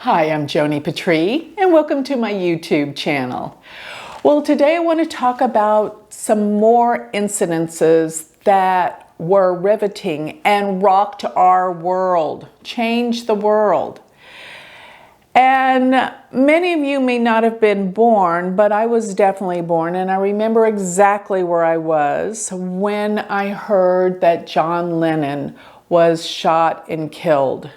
Hi, I'm Joni Patry, and welcome to my YouTube channel. Well, today I want to talk about some more incidences that were riveting and rocked our world, changed the world. And many of you may not have been born, but I was definitely born, and I remember exactly where I was when I heard that John Lennon was shot and killed.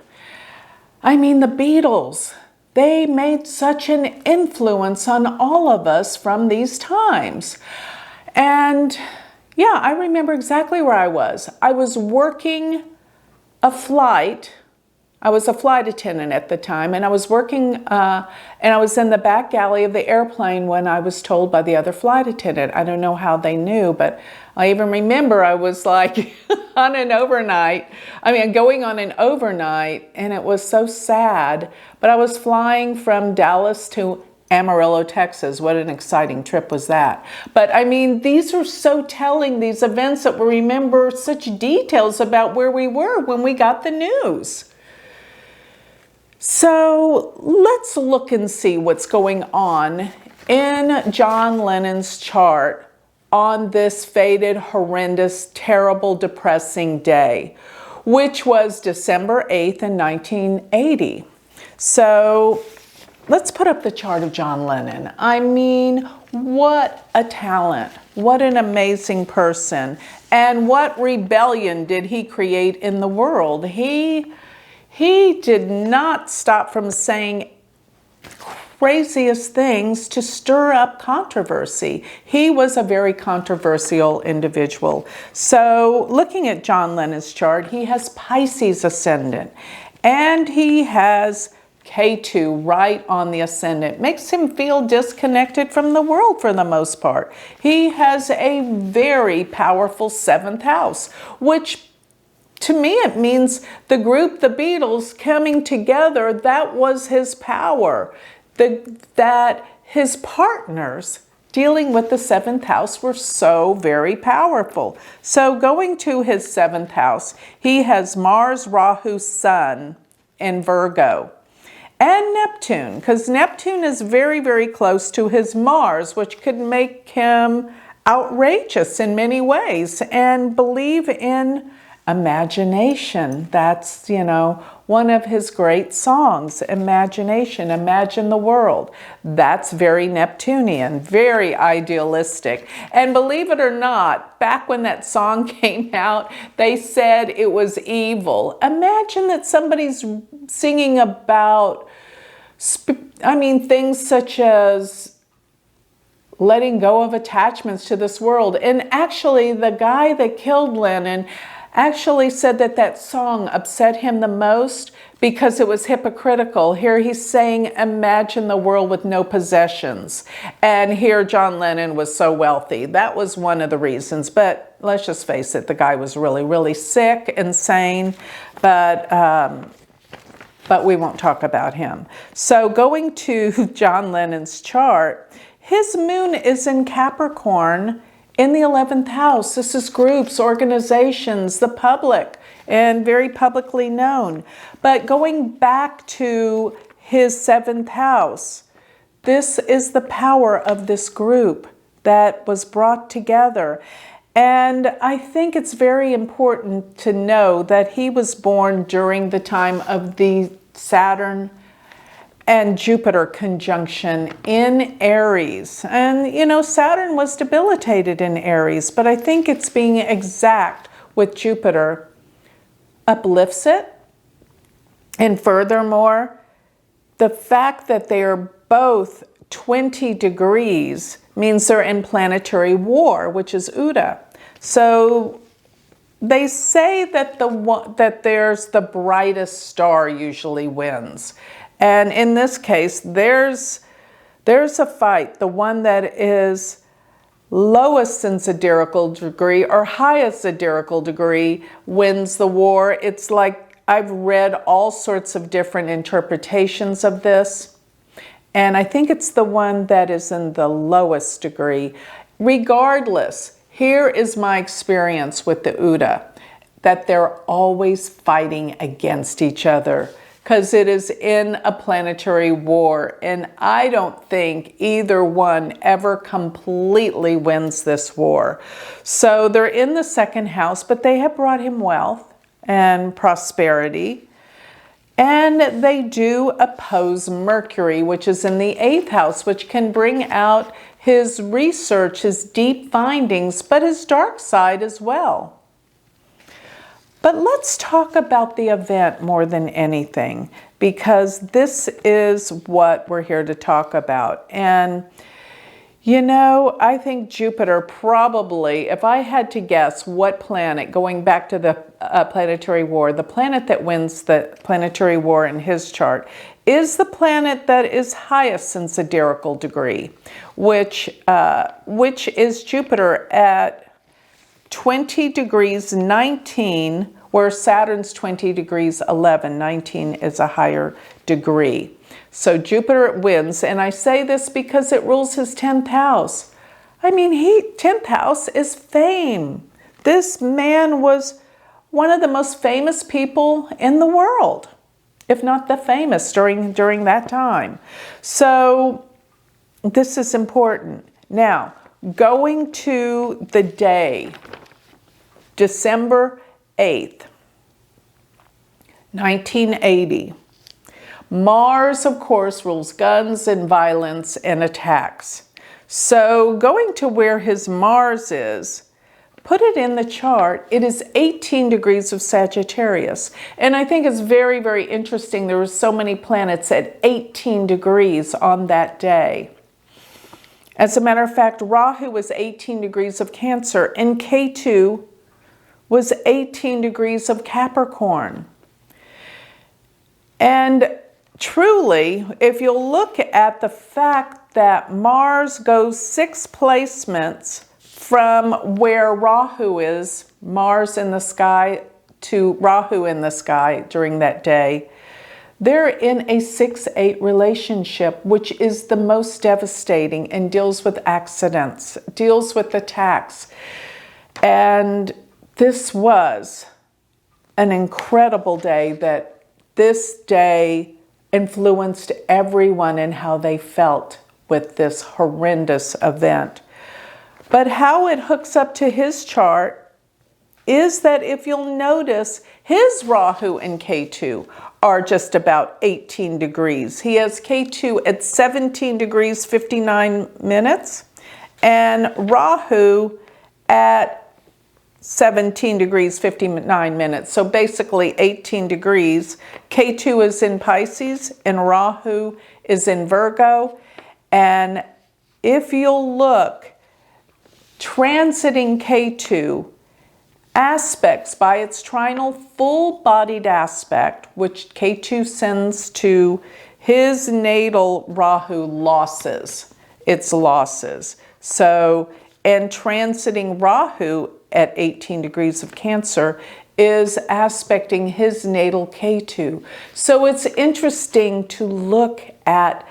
I mean, the Beatles, they made such an influence on all of us from these times. And yeah, I remember exactly where I was. I was working a flight. I was a flight attendant at the time, and I was working, and I was in the back galley of the airplane when I was told by the other flight attendant. I don't know how they knew, but I even remember I was like on an overnight, going on an overnight, and it was so sad, but I was flying from Dallas to Amarillo, Texas. What an exciting trip was that. But I mean, these are so telling, these events, that we remember such details about where we were when we got the news. So let's look and see what's going on in John Lennon's chart on this fated, horrendous, terrible, depressing day, which was December 8th in 1980. So let's put up the chart of John Lennon. I mean, what a talent, what an amazing person, and what rebellion did he create in the world. He did not stop from saying craziest things to stir up controversy. He was a very controversial individual. So looking at John Lennon's chart, he has Pisces ascendant, and he has K2 right on the ascendant. Makes him feel disconnected from the world for the most part. He has a very powerful 7th house, which to me, it means the group, the Beatles, coming together. That was his power. That his partners dealing with the 7th house were so very powerful. So going to his 7th house, he has Mars, Rahu, Sun, and Virgo. And Neptune, because Neptune is very, very close to his Mars, which could make him outrageous in many ways and believe in imagination. That's, one of his great songs, Imagination, Imagine the World. That's very Neptunian, very idealistic. And believe it or not, back when that song came out, they said it was evil. Imagine that somebody's singing about, things such as letting go of attachments to this world. And actually, the guy that killed Lennon actually said that that song upset him the most because it was hypocritical. Here he's saying, imagine the world with no possessions. And here John Lennon was so wealthy. That was one of the reasons. But let's just face it, the guy was really, really sick, insane. But we won't talk about him. So going to John Lennon's chart, his moon is in Capricorn in the 11th house. This is groups, organizations, the public, and very publicly known. But going back to his 7th house, this is the power of this group that was brought together. And I think it's very important to know that he was born during the time of the Saturn and Jupiter conjunction in Aries. And, Saturn was debilitated in Aries, but I think it's being exact with Jupiter uplifts it. And furthermore, the fact that they are both 20 degrees means they're in planetary war, which is Uda. So they say that there's the brightest star usually wins. And in this case, there's a fight. The one that is lowest in zodiacal degree or highest zodiacal degree wins the war. It's like I've read all sorts of different interpretations of this. And I think it's the one that is in the lowest degree. Regardless, here is my experience with the Uda, that they're always fighting against each other. because it is in a planetary war. And I don't think either one ever completely wins this war. So they're in the second house, but they have brought him wealth and prosperity. And they do oppose Mercury, which is in the 8th house, which can bring out his research, his deep findings, but his dark side as well. But let's talk about the event more than anything, because this is what we're here to talk about. And, you know, I think Jupiter probably, if I had to guess what planet, going back to the planetary war, the planet that wins the planetary war in his chart is the planet that is highest in sidereal degree, which is Jupiter at 20 degrees 19, where Saturn's 20 degrees 11. 19 is a higher degree. So Jupiter wins, and I say this because it rules his 10th house. I mean, 10th house is fame. This man was one of the most famous people in the world, if not the famous during that time. So this is important. Now, going to the day, December 8th, 1980. Mars, of course, rules guns and violence and attacks. So going to where his Mars is, put it in the chart, it is 18 degrees of Sagittarius. And I think it's very, very interesting. There were so many planets at 18 degrees on that day. As a matter of fact, Rahu was 18 degrees of Cancer, and Ketu was 18 degrees of Capricorn. And truly, if you'll look at the fact that Mars goes 6 placements from where Rahu is, Mars in the sky to Rahu in the sky during that day, they're in a 6-8 relationship, which is the most devastating and deals with accidents, deals with attacks. And this was an incredible day, that this day influenced everyone in how they felt with this horrendous event. But how it hooks up to his chart is that if you'll notice, his Rahu and Ketu are just about 18 degrees. He has Ketu at 17 degrees 59 minutes and Rahu at 17 degrees 59 minutes. So basically 18 degrees. Ketu is in Pisces and Rahu is in Virgo. And if you'll look, transiting Ketu, aspects by its trinal full-bodied aspect, which Ketu sends to his natal Rahu, losses. It's losses. So, and transiting Rahu at 18 degrees of Cancer is aspecting his natal Ketu. So it's interesting to look at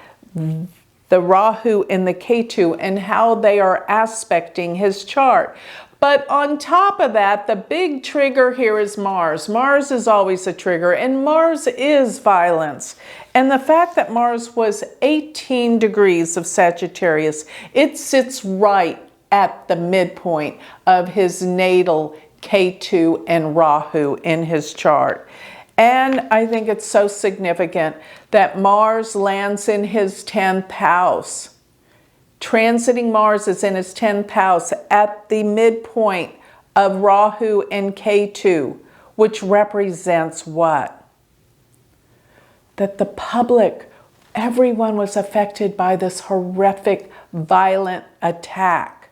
the Rahu and the Ketu and how they are aspecting his chart. But on top of that, the big trigger here is Mars. Mars is always a trigger, and Mars is violence. And the fact that Mars was 18 degrees of Sagittarius, it sits right at the midpoint of his natal Ketu and Rahu in his chart. And I think it's so significant that Mars lands in his 10th house. Transiting Mars is in his 10th house at the midpoint of Rahu and Ketu, which represents what? That the public, everyone was affected by this horrific, violent attack.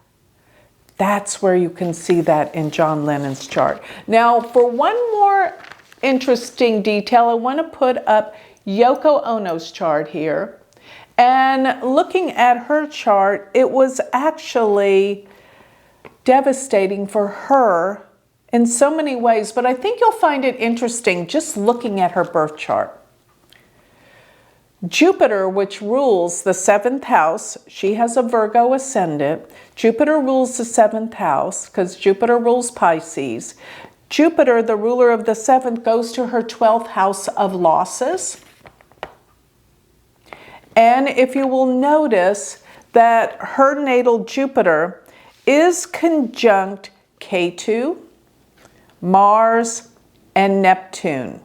That's where you can see that in John Lennon's chart. Now, for one more interesting detail, I want to put up Yoko Ono's chart here. And looking at her chart, it was actually devastating for her in so many ways, but I think you'll find it interesting just looking at her birth chart. Jupiter, which rules the 7th house, she has a Virgo ascendant. Jupiter rules the 7th house because Jupiter rules Pisces. Jupiter, the ruler of the 7th, goes to her 12th house of losses. And if you will notice that her natal Jupiter is conjunct Ketu, Mars, and Neptune.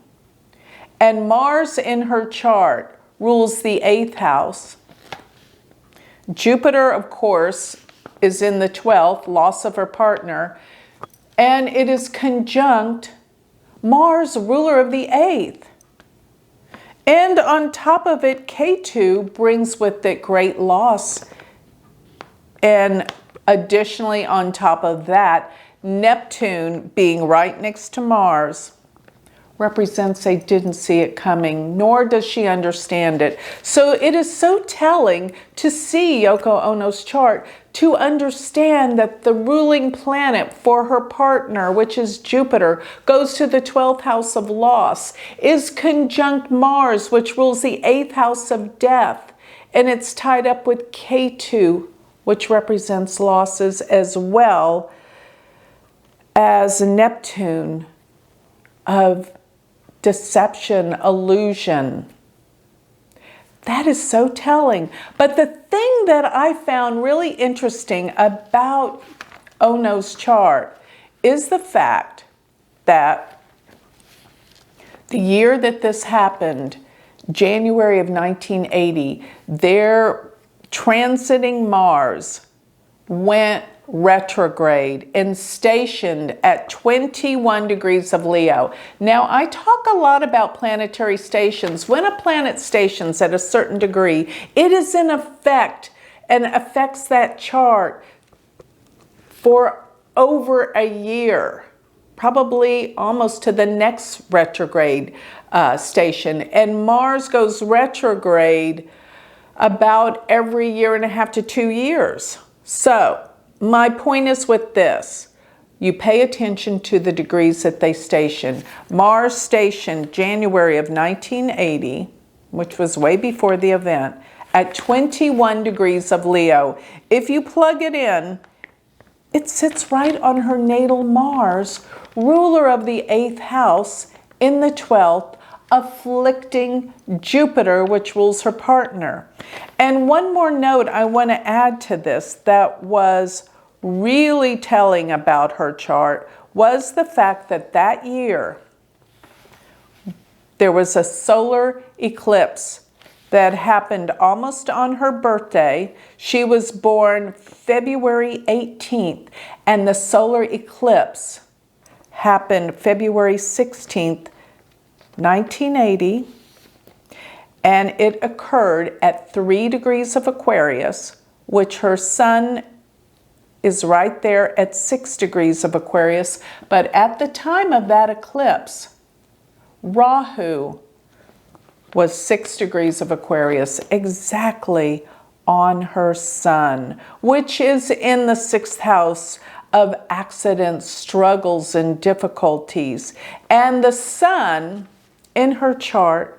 And Mars in her chart rules the 8th house. Jupiter, of course, is in the 12th, loss of her partner, and it is conjunct Mars, ruler of the 8th. And on top of it, Ketu brings with it great loss. And additionally, on top of that, Neptune, being right next to Mars, represents they didn't see it coming, nor does she understand it. So it is so telling to see Yoko Ono's chart to understand that the ruling planet for her partner, which is Jupiter, goes to the 12th house of loss, is conjunct Mars, which rules the 8th house of death, and it's tied up with Ketu, which represents losses, as well as Neptune of deception, illusion. That is so telling. But the thing that I found really interesting about Ono's chart is the fact that the year that this happened, January of 1980, their transiting Mars went retrograde and stationed at 21 degrees of Leo. Now, I talk a lot about planetary stations. When a planet stations at a certain degree, it is in effect and affects that chart for over a year, probably almost to the next retrograde station. And Mars goes retrograde about every 1.5 to 2 years. So my point is with this, you pay attention to the degrees that they station. Mars stationed January of 1980, which was way before the event, at 21 degrees of Leo. If you plug it in, it sits right on her natal Mars, ruler of the 8th house in the 12th, afflicting Jupiter, which rules her partner. And one more note I want to add to this that was really telling about her chart was the fact that that year there was a solar eclipse that happened almost on her birthday. She was born February 18th, and the solar eclipse happened February 16th, 1980, and it occurred at 3 degrees of Aquarius, which her sun is right there at 6 degrees of Aquarius. But at the time of that eclipse, Rahu was 6 degrees of Aquarius, exactly on her sun, which is in the 6th house of accidents, struggles, and difficulties. And the sun in her chart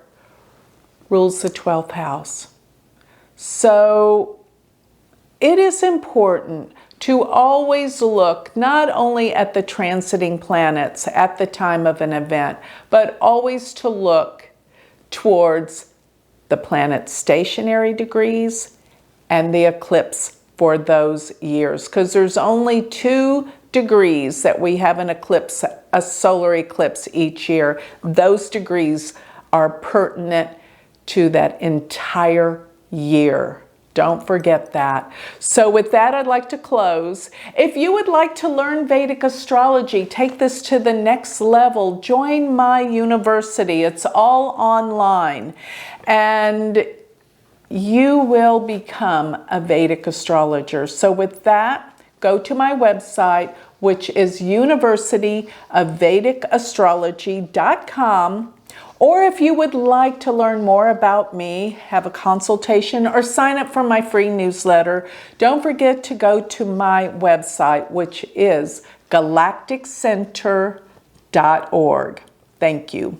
rules the 12th house. So it is important to always look not only at the transiting planets at the time of an event, but always to look towards the planet's stationary degrees and the eclipse for those years. Because there's only 2 degrees that we have an eclipse, a solar eclipse each year. Those degrees are pertinent to that entire year. Don't forget that. So with that, I'd like to close. If you would like to learn Vedic astrology, take this to the next level, join my university. It's all online. And you will become a Vedic astrologer. So with that, go to my website, which is universityofvedicastrology.com. Or if you would like to learn more about me, have a consultation, or sign up for my free newsletter, don't forget to go to my website, which is galacticcenter.org. Thank you.